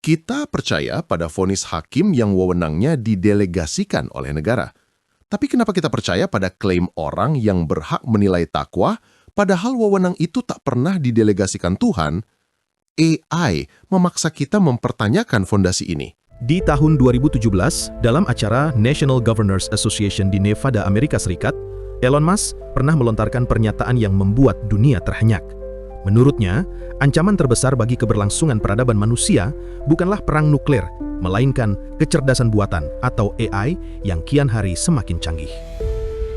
Kita percaya pada vonis hakim yang wewenangnya didelegasikan oleh negara. Tapi kenapa kita percaya pada klaim orang yang berhak menilai takwa, padahal wewenang itu tak pernah didelegasikan Tuhan? AI memaksa kita mempertanyakan fondasi ini. Di tahun 2017, dalam acara National Governors Association di Nevada, Amerika Serikat, Elon Musk pernah melontarkan pernyataan yang membuat dunia terhenyak. Menurutnya, ancaman terbesar bagi keberlangsungan peradaban manusia bukanlah perang nuklir, melainkan kecerdasan buatan atau AI yang kian hari semakin canggih.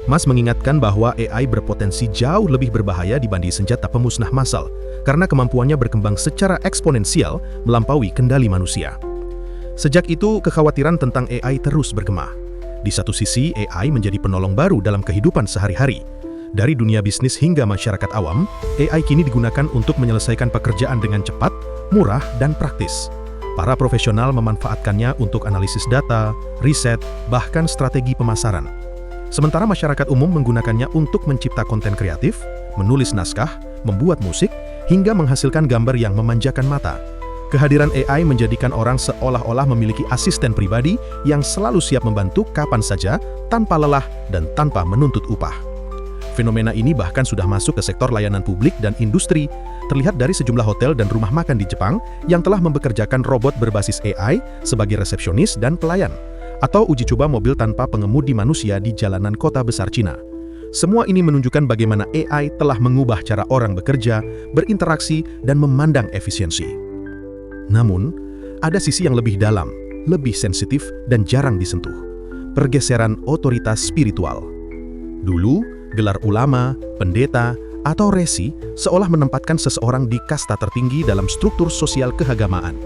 Musk mengingatkan bahwa AI berpotensi jauh lebih berbahaya dibanding senjata pemusnah massal karena kemampuannya berkembang secara eksponensial melampaui kendali manusia. Sejak itu, kekhawatiran tentang AI terus bergema. Di satu sisi, AI menjadi penolong baru dalam kehidupan sehari-hari. Dari dunia bisnis hingga masyarakat awam, AI kini digunakan untuk menyelesaikan pekerjaan dengan cepat, murah, dan praktis. Para profesional memanfaatkannya untuk analisis data, riset, bahkan strategi pemasaran. Sementara masyarakat umum menggunakannya untuk mencipta konten kreatif, menulis naskah, membuat musik, hingga menghasilkan gambar yang memanjakan mata. Kehadiran AI menjadikan orang seolah-olah memiliki asisten pribadi yang selalu siap membantu kapan saja, tanpa lelah dan tanpa menuntut upah. Fenomena ini bahkan sudah masuk ke sektor layanan publik dan industri, terlihat dari sejumlah hotel dan rumah makan di Jepang yang telah membekerjakan robot berbasis AI sebagai resepsionis dan pelayan, atau uji coba mobil tanpa pengemudi manusia di jalanan kota besar Cina. Semua ini menunjukkan bagaimana AI telah mengubah cara orang bekerja, berinteraksi, dan memandang efisiensi. Namun, ada sisi yang lebih dalam, lebih sensitif, dan jarang disentuh. Pergeseran otoritas spiritual. Dulu, gelar ulama, pendeta, atau resi seolah menempatkan seseorang di kasta tertinggi dalam struktur sosial keagamaan.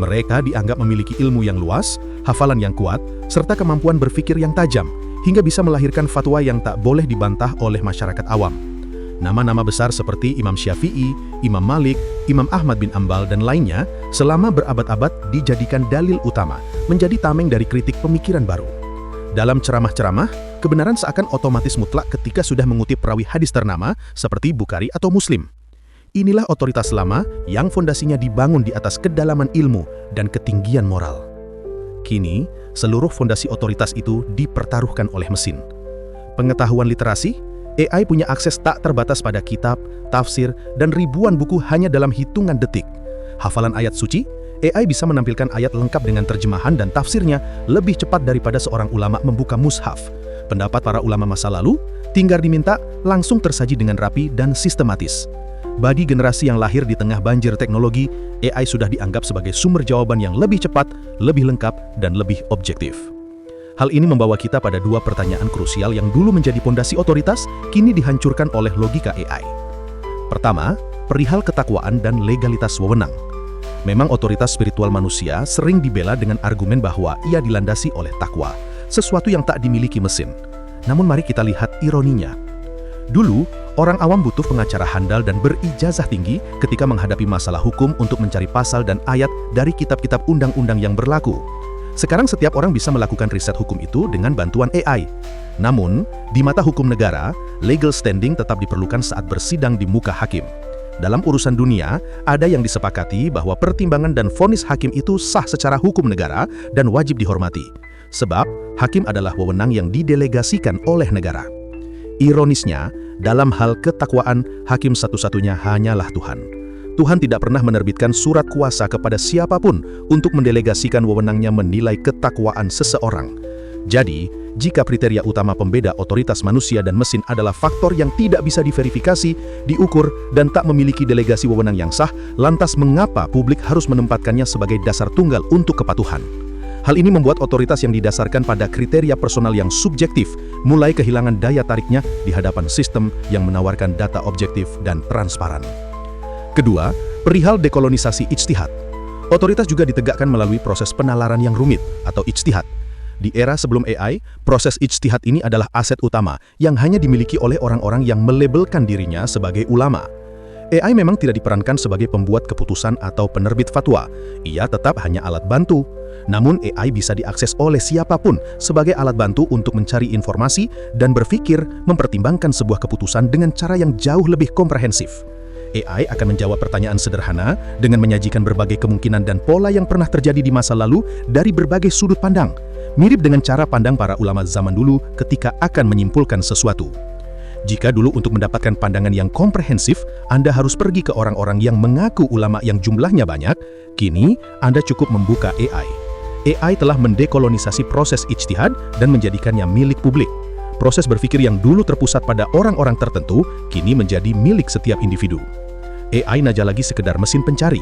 Mereka dianggap memiliki ilmu yang luas, hafalan yang kuat, serta kemampuan berpikir yang tajam, hingga bisa melahirkan fatwa yang tak boleh dibantah oleh masyarakat awam. Nama-nama besar seperti Imam Syafi'i, Imam Malik, Imam Ahmad bin Ambal, dan lainnya selama berabad-abad dijadikan dalil utama, menjadi tameng dari kritik pemikiran baru. Dalam ceramah-ceramah, kebenaran seakan otomatis mutlak ketika sudah mengutip perawi hadis ternama seperti Bukhari atau Muslim. Inilah otoritas lama yang fondasinya dibangun di atas kedalaman ilmu dan ketinggian moral. Kini, seluruh fondasi otoritas itu dipertaruhkan oleh mesin. Pengetahuan literasi, AI punya akses tak terbatas pada kitab, tafsir, dan ribuan buku hanya dalam hitungan detik. Hafalan ayat suci, AI bisa menampilkan ayat lengkap dengan terjemahan dan tafsirnya lebih cepat daripada seorang ulama membuka mushaf. Pendapat para ulama masa lalu, tinggal diminta, langsung tersaji dengan rapi dan sistematis. Bagi generasi yang lahir di tengah banjir teknologi, AI sudah dianggap sebagai sumber jawaban yang lebih cepat, lebih lengkap, dan lebih objektif. Hal ini membawa kita pada dua pertanyaan krusial yang dulu menjadi pondasi otoritas, kini dihancurkan oleh logika AI. Pertama, perihal ketakwaan dan legalitas wewenang. Memang otoritas spiritual manusia sering dibela dengan argumen bahwa ia dilandasi oleh takwa, sesuatu yang tak dimiliki mesin. Namun mari kita lihat ironinya. Dulu, orang awam butuh pengacara handal dan berijazah tinggi ketika menghadapi masalah hukum untuk mencari pasal dan ayat dari kitab-kitab undang-undang yang berlaku. Sekarang setiap orang bisa melakukan riset hukum itu dengan bantuan AI. Namun, di mata hukum negara, legal standing tetap diperlukan saat bersidang di muka hakim. Dalam urusan dunia, ada yang disepakati bahwa pertimbangan dan vonis hakim itu sah secara hukum negara dan wajib dihormati. Sebab, hakim adalah wewenang yang didelegasikan oleh negara. Ironisnya, dalam hal ketakwaan, hakim satu-satunya hanyalah Tuhan. Tuhan tidak pernah menerbitkan surat kuasa kepada siapapun untuk mendelegasikan wewenangnya menilai ketakwaan seseorang. Jadi, jika kriteria utama pembeda otoritas manusia dan mesin adalah faktor yang tidak bisa diverifikasi, diukur, dan tak memiliki delegasi wewenang yang sah, lantas mengapa publik harus menempatkannya sebagai dasar tunggal untuk kepatuhan? Hal ini membuat otoritas yang didasarkan pada kriteria personal yang subjektif mulai kehilangan daya tariknya di hadapan sistem yang menawarkan data objektif dan transparan. Kedua, perihal dekolonisasi ijtihad. Otoritas juga ditegakkan melalui proses penalaran yang rumit atau ijtihad. Di era sebelum AI, proses ijtihad ini adalah aset utama yang hanya dimiliki oleh orang-orang yang melabelkan dirinya sebagai ulama. AI memang tidak diperankan sebagai pembuat keputusan atau penerbit fatwa. Ia tetap hanya alat bantu. Namun AI bisa diakses oleh siapapun sebagai alat bantu untuk mencari informasi dan berpikir mempertimbangkan sebuah keputusan dengan cara yang jauh lebih komprehensif. AI akan menjawab pertanyaan sederhana dengan menyajikan berbagai kemungkinan dan pola yang pernah terjadi di masa lalu dari berbagai sudut pandang, mirip dengan cara pandang para ulama zaman dulu ketika akan menyimpulkan sesuatu. Jika dulu untuk mendapatkan pandangan yang komprehensif, Anda harus pergi ke orang-orang yang mengaku ulama yang jumlahnya banyak, kini Anda cukup membuka AI. AI telah mendekolonisasi proses ijtihad dan menjadikannya milik publik. Proses berpikir yang dulu terpusat pada orang-orang tertentu, kini menjadi milik setiap individu. AI naja lagi sekedar mesin pencari.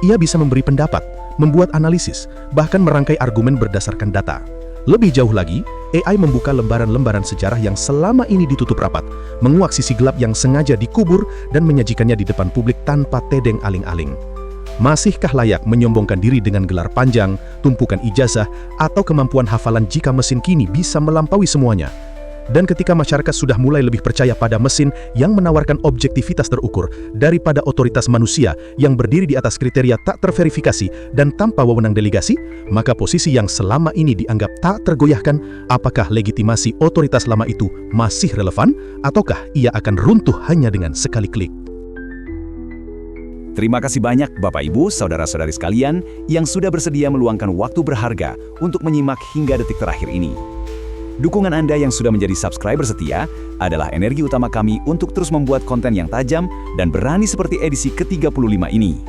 Ia bisa memberi pendapat, membuat analisis, bahkan merangkai argumen berdasarkan data. Lebih jauh lagi, AI membuka lembaran-lembaran sejarah yang selama ini ditutup rapat, menguak sisi gelap yang sengaja dikubur dan menyajikannya di depan publik tanpa tedeng aling-aling. Masihkah layak menyombongkan diri dengan gelar panjang, tumpukan ijazah, atau kemampuan hafalan jika mesin kini bisa melampaui semuanya? Dan ketika masyarakat sudah mulai lebih percaya pada mesin yang menawarkan objektivitas terukur daripada otoritas manusia yang berdiri di atas kriteria tak terverifikasi dan tanpa wewenang delegasi, maka posisi yang selama ini dianggap tak tergoyahkan, apakah legitimasi otoritas lama itu masih relevan, ataukah ia akan runtuh hanya dengan sekali klik? Terima kasih banyak Bapak Ibu, Saudara-saudari sekalian yang sudah bersedia meluangkan waktu berharga untuk menyimak hingga detik terakhir ini. Dukungan Anda yang sudah menjadi subscriber setia adalah energi utama kami untuk terus membuat konten yang tajam dan berani seperti edisi ke-35 ini.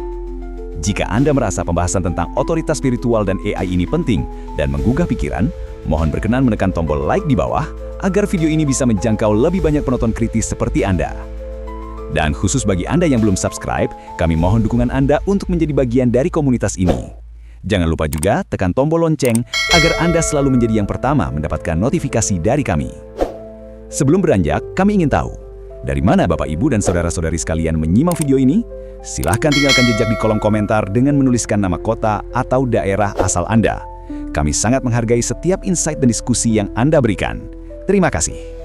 Jika Anda merasa pembahasan tentang otoritas spiritual dan AI ini penting dan menggugah pikiran, mohon berkenan menekan tombol like di bawah agar video ini bisa menjangkau lebih banyak penonton kritis seperti Anda. Dan khusus bagi Anda yang belum subscribe, kami mohon dukungan Anda untuk menjadi bagian dari komunitas ini. Jangan lupa juga tekan tombol lonceng agar Anda selalu menjadi yang pertama mendapatkan notifikasi dari kami. Sebelum beranjak, kami ingin tahu, dari mana Bapak Ibu dan Saudara-saudari sekalian menyimak video ini? Silahkan tinggalkan jejak di kolom komentar dengan menuliskan nama kota atau daerah asal Anda. Kami sangat menghargai setiap insight dan diskusi yang Anda berikan. Terima kasih.